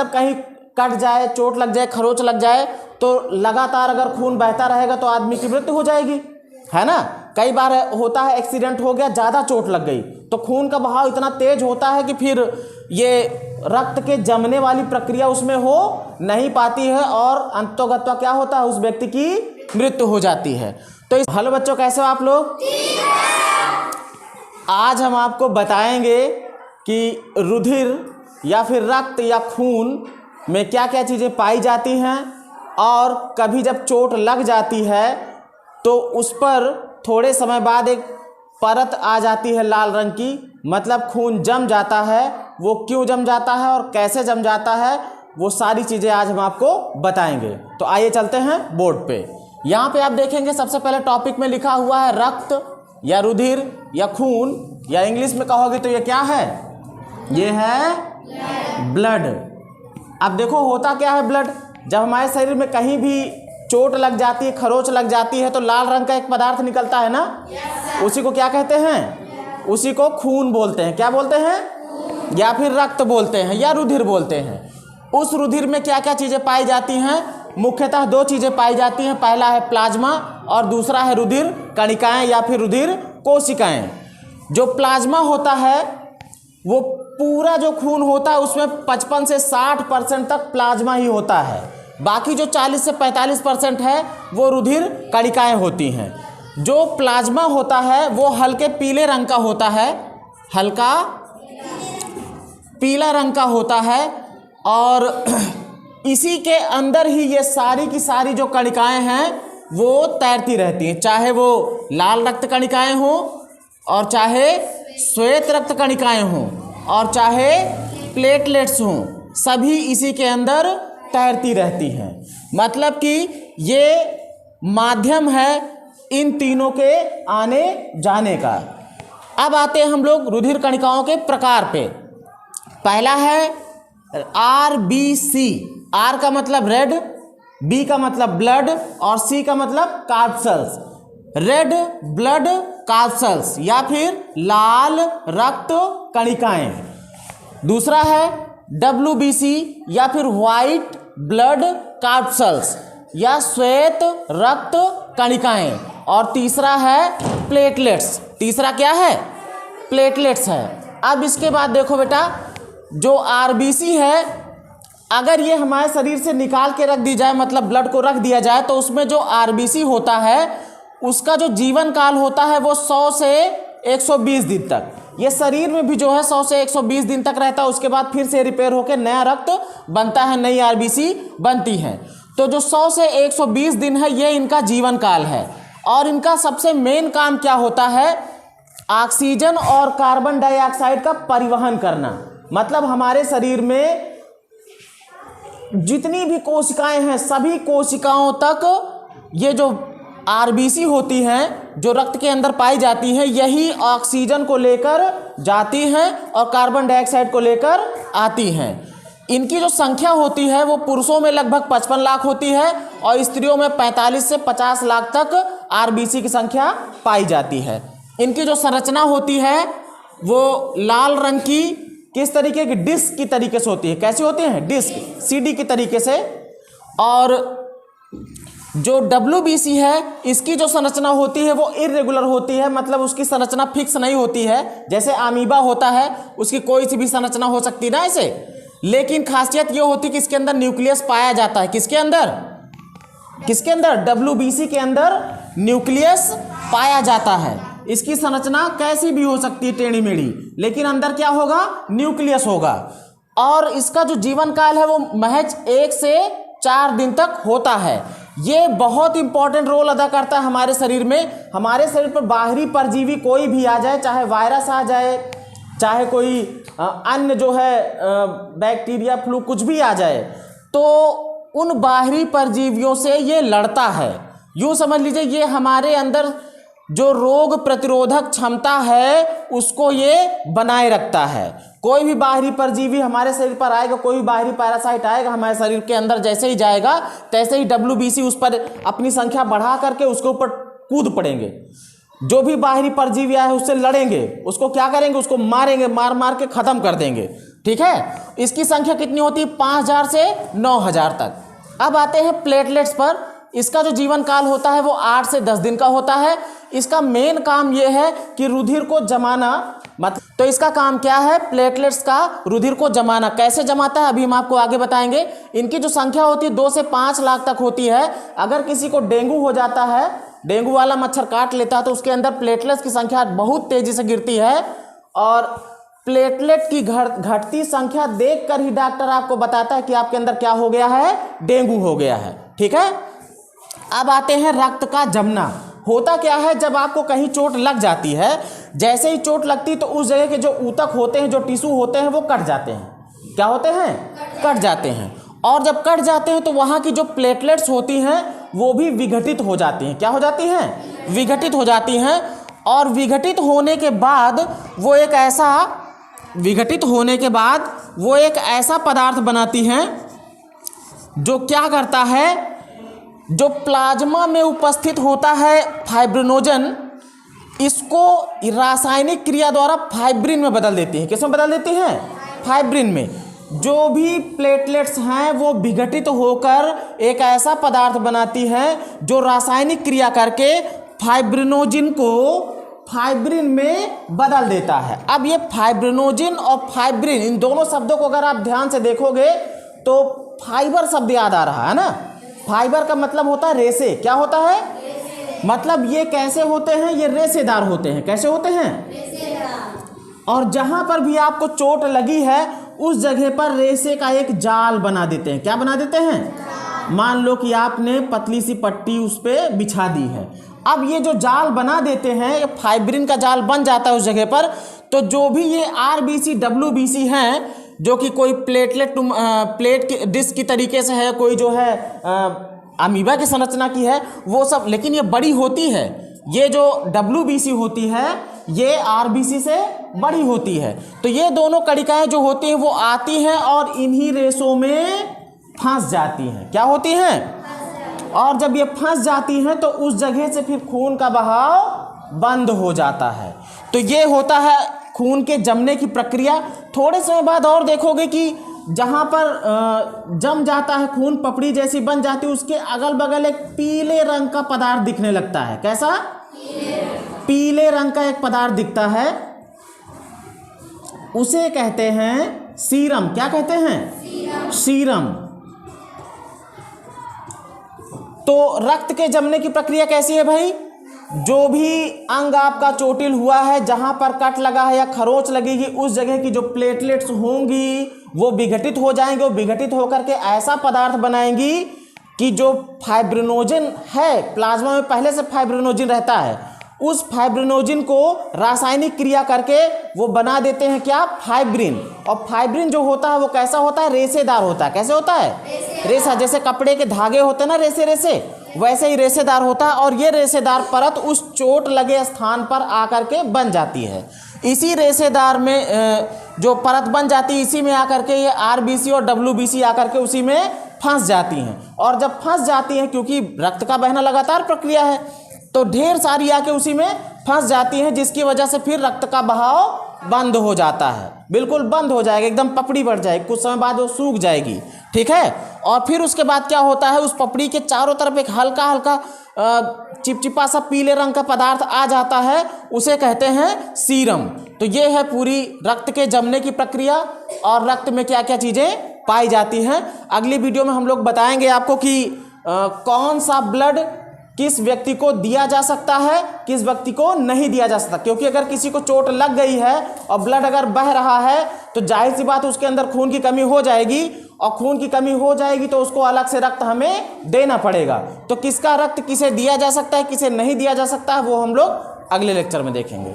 मतलब कहीं कट जाए, चोट लग जाए, खरोच लग जाए तो लगातार अगर खून बहता रहेगा तो आदमी की मृत्यु हो जाएगी, है ना। कई बार होता है एक्सीडेंट हो गया, ज़्यादा चोट लग गई तो खून का बहाव इतना तेज होता है कि फिर ये रक्त के जमने वाली प्रक्रिया उसमें हो नहीं पाती है और अंततोगत्वा क्या होता है, उस व्यक्ति की मृत्यु हो जाती है। तो हेलो बच्चों, कैसे हो आप लोग? आज हम आपको बताएंगे कि रुधिर या फिर रक्त या खून में क्या क्या चीज़ें पाई जाती हैं और कभी जब चोट लग जाती है तो उस पर थोड़े समय बाद एक परत आ जाती है लाल रंग की, मतलब खून जम जाता है। वो क्यों जम जाता है और कैसे जम जाता है, वो सारी चीज़ें आज हम आपको बताएंगे। तो आइए चलते हैं बोर्ड पे। यहाँ पे आप देखेंगे सबसे पहले टॉपिक में लिखा हुआ है रक्त या रुधिर या खून, या इंग्लिश में कहोगे तो ये क्या है, ये है ब्लड। अब देखो होता क्या है ब्लड, जब हमारे शरीर में कहीं भी चोट लग जाती है, खरोच लग जाती है तो लाल रंग का एक पदार्थ निकलता है ना, उसी को क्या कहते हैं, उसी को खून बोलते हैं। क्या बोलते हैं? या फिर रक्त बोलते हैं या रुधिर बोलते हैं। उस रुधिर में क्या क्या चीज़ें पाई जाती हैं? मुख्यतः दो चीज़ें पाई जाती हैं, पहला है प्लाज्मा और दूसरा है रुधिर कणिकाएं या फिर रुधिर कोशिकाएं। जो प्लाज्मा होता है वो पूरा जो खून होता है उसमें 55 से 60% तक प्लाज्मा ही होता है, बाकी जो 40 से 45% है वो रुधिर कणिकाएं होती हैं। जो प्लाज्मा होता है वो हल्के पीले रंग का होता है, हल्का पीला रंग का होता है और इसी के अंदर ही ये सारी की सारी जो कणिकाएं हैं वो तैरती रहती हैं, चाहे वो लाल रक्त कणिकाएं हों और चाहे श्वेत रक्त कणिकाएं हों और चाहे प्लेटलेट्स हों, सभी इसी के अंदर तैरती रहती हैं। मतलब कि ये माध्यम है इन तीनों के आने जाने का। अब आते हैं हम लोग रुधिर कणिकाओं के प्रकार पे। पहला है RBC। R का मतलब रेड, B का मतलब ब्लड और C का मतलब कार्पसल्स, रेड ब्लड कार्पसल्स या फिर लाल रक्त कणिकाएं। दूसरा है WBC या फिर व्हाइट ब्लड कार्पसल्स या श्वेत रक्त कणिकाएं। और तीसरा है प्लेटलेट्स। तीसरा क्या है? प्लेटलेट्स है। अब इसके बाद देखो बेटा, जो RBC है अगर ये हमारे शरीर से निकाल के रख दी जाए, मतलब ब्लड को रख दिया जाए, तो उसमें जो RBC होता है उसका जो जीवन काल होता है वो 100 से 120 दिन तक। ये शरीर में भी जो है 100 से 120 दिन तक रहता है, उसके बाद फिर से रिपेयर होकर नया रक्त बनता है, नई RBC बनती है। तो जो 100 से 120 दिन है ये इनका जीवन काल है। और इनका सबसे मेन काम क्या होता है? ऑक्सीजन और कार्बन डाइऑक्साइड का परिवहन करना। मतलब हमारे शरीर में जितनी भी कोशिकाएं हैं सभी कोशिकाओं तक ये जो RBC होती हैं, जो रक्त के अंदर पाई जाती हैं, यही ऑक्सीजन को लेकर जाती हैं और कार्बन डाइऑक्साइड को लेकर आती हैं। इनकी जो संख्या होती है वो पुरुषों में लगभग 55 लाख होती है और स्त्रियों में 45 से 50 लाख तक RBC की संख्या पाई जाती है। इनकी जो संरचना होती है वो लाल रंग की किस तरीके की, डिस्क की तरीके से होती है। कैसी होती है? डिस्क, CD की तरीके से। और जो WBC है इसकी जो संरचना होती है वो इर्रेगुलर होती है, मतलब उसकी संरचना फिक्स नहीं होती है। जैसे अमीबा होता है उसकी कोई सी भी संरचना हो सकती है ना ऐसे, लेकिन खासियत ये होती है कि इसके अंदर न्यूक्लियस पाया जाता है। किसके अंदर? किसके अंदर? WBC के अंदर न्यूक्लियस पाया जाता है। इसकी संरचना कैसी भी हो सकती है, टेढ़ी मेढ़ी, लेकिन अंदर क्या होगा? न्यूक्लियस होगा। और इसका जो जीवन काल है वो महज 1 से 4 दिन तक होता है। ये बहुत इंपॉर्टेंट रोल अदा करता है हमारे शरीर में। हमारे शरीर पर बाहरी परजीवी कोई भी आ जाए, चाहे वायरस आ जाए, चाहे कोई अन्य जो है बैक्टीरिया, फ्लू, कुछ भी आ जाए, तो उन बाहरी परजीवियों से ये लड़ता है। यूँ समझ लीजिए ये हमारे अंदर जो रोग प्रतिरोधक क्षमता है उसको ये बनाए रखता है। कोई भी बाहरी परजीवी हमारे शरीर पर आएगा, कोई भी बाहरी पैरासाइट आएगा हमारे शरीर के अंदर, जैसे ही जाएगा तैसे ही WBC उस पर अपनी संख्या बढ़ा करके उसके ऊपर कूद पड़ेंगे। जो भी बाहरी परजीवी आए उससे लड़ेंगे, उसको क्या करेंगे? उसको मारेंगे, मार मार के ख़त्म कर देंगे। ठीक है, इसकी संख्या कितनी होती है 5000 से 9000 तक। अब आते हैं प्लेटलेट्स पर। इसका जो जीवन काल होता है वो 8 से 10 दिन का होता है। इसका मेन काम ये है कि रुधिर को जमाना, तो इसका काम क्या है, प्लेटलेट्स का रुधिर को जमाना। कैसे जमाता है अभी हम आपको आगे बताएंगे। इनकी जो संख्या होती है 2 से 5 लाख तक होती है। अगर किसी को डेंगू हो जाता है, डेंगू वाला मच्छर काट लेता है, तो उसके अंदर प्लेटलेट्स की संख्या बहुत तेजी से गिरती है और प्लेटलेट की घटती संख्या देखकर ही डॉक्टर आपको बताता है कि आपके अंदर क्या हो गया है, डेंगू हो गया है। ठीक है, अब आते हैं रक्त का जमना। होता क्या है, जब आपको कहीं चोट लग जाती है, जैसे ही चोट लगती तो उस जगह के जो ऊतक होते हैं, जो टिश्यू होते हैं, वो कट जाते हैं। क्या होते हैं, कट जाते हैं। और जब कट जाते हैं तो वहाँ की जो प्लेटलेट्स होती हैं वो भी विघटित हो जाती हैं। क्या हो जाती हैं, विघटित हो जाती हैं। और विघटित होने के बाद वो एक ऐसा पदार्थ बनाती हैं जो क्या करता है, जो प्लाज्मा में उपस्थित होता है फाइब्रिनोजन, इसको रासायनिक क्रिया द्वारा फाइब्रिन में बदल देती है। किस में बदल देती हैं, फाइब्रिन में। जो भी प्लेटलेट्स हैं वो विघटित होकर एक ऐसा पदार्थ बनाती हैं जो रासायनिक क्रिया करके फाइब्रिनोजिन को फाइब्रिन में बदल देता है। अब ये फाइब्रिनोजिन और फाइब्रिन, इन दोनों शब्दों को अगर आप ध्यान से देखोगे तो फाइबर शब्द याद आ रहा है ना। फाइबर का मतलब होता है रेशे। क्या होता है, मतलब ये कैसे होते हैं, ये रेशेदार होते हैं। कैसे होते हैं, रेशेदार। और जहां पर भी आपको चोट लगी है उस जगह पर रेशे का एक जाल बना देते हैं। क्या बना देते हैं, मान लो कि आपने पतली सी पट्टी उस पर बिछा दी है। अब ये जो जाल बना देते हैं, ये फाइब्रिन का जाल बन जाता है उस जगह पर। तो जो भी ये आरबीसी डब्ल्यूबीसी हैं, जो कि कोई प्लेट की डिस्क की तरीके से है, कोई जो है अमीबा की संरचना की है, वो सब, लेकिन ये बड़ी होती है। ये जो डब्ल्यूबीसी होती है ये आरबीसी से बड़ी होती है। तो ये दोनों कणिकाएं जो होती हैं वो आती हैं और इन्हीं रेशों में फंस जाती हैं। क्या होती हैं, और जब ये फंस जाती हैं तो उस जगह से फिर खून का बहाव बंद हो जाता है। तो ये होता है खून के जमने की प्रक्रिया। थोड़े समय बाद और देखोगे कि जहाँ पर जम जाता है खून, पपड़ी जैसी बन जाती है, उसके अगल बगल एक पीले रंग का पदार्थ दिखने लगता है। कैसा, पीले रंग का एक पदार्थ दिखता है, उसे कहते हैं सीरम। क्या कहते हैं, सीरम। तो रक्त के जमने की प्रक्रिया कैसी है भाई, जो भी अंग आपका चोटिल हुआ है, जहां पर कट लगा है या खरोंच लगेगी, उस जगह की जो प्लेटलेट्स होंगी वो विघटित हो जाएंगे। वो विघटित होकर के ऐसा पदार्थ बनाएंगी कि जो फाइब्रिनोजिन है, प्लाज्मा में पहले से फाइब्रिनोजिन रहता है, उस फाइब्रिनोजिन को रासायनिक क्रिया करके वो बना देते हैं क्या, फाइब्रिन। और फाइब्रिन जो होता है वो कैसा होता है, रेशेदार होता है। कैसे होता है, रेशा। जैसे कपड़े के धागे होते हैं ना, रेसे रेसे, वैसे ही रेशेदार होता है। और ये रेशेदार परत उस चोट लगे स्थान पर आकर के बन जाती है। इसी रेशेदार में जो परत बन जाती है, इसी में आकर के ये आरबीसी और डब्ल्यूबीसी आकर के उसी में फंस जाती हैं। और जब फंस जाती हैं, क्योंकि रक्त का बहना लगातार प्रक्रिया है, तो ढेर सारी आके उसी में फंस जाती हैं, जिसकी वजह से फिर रक्त का बहाव बंद हो जाता है। बिल्कुल बंद हो जाएगा, एकदम पपड़ी बढ़ जाएगी, कुछ समय बाद वो सूख जाएगी। ठीक है, और फिर उसके बाद क्या होता है, उस पपड़ी के चारों तरफ एक हल्का हल्का चिपचिपा सा पीले रंग का पदार्थ आ जाता है, उसे कहते हैं सीरम। तो ये है पूरी रक्त के जमने की प्रक्रिया और रक्त में क्या क्या चीज़ें पाई जाती हैं। अगली वीडियो में हम लोग बताएंगे आपको कि कौन सा ब्लड किस व्यक्ति को दिया जा सकता है, किस व्यक्ति को नहीं दिया जा सकता। क्योंकि अगर किसी को चोट लग गई है और ब्लड अगर बह रहा है तो जाहिर सी बात उसके अंदर खून की कमी हो जाएगी, और खून की कमी हो जाएगी तो उसको अलग से रक्त हमें देना पड़ेगा। तो किसका रक्त किसे दिया जा सकता है, किसे नहीं दिया जा सकता है, वो हम लोग अगले लेक्चर में देखेंगे।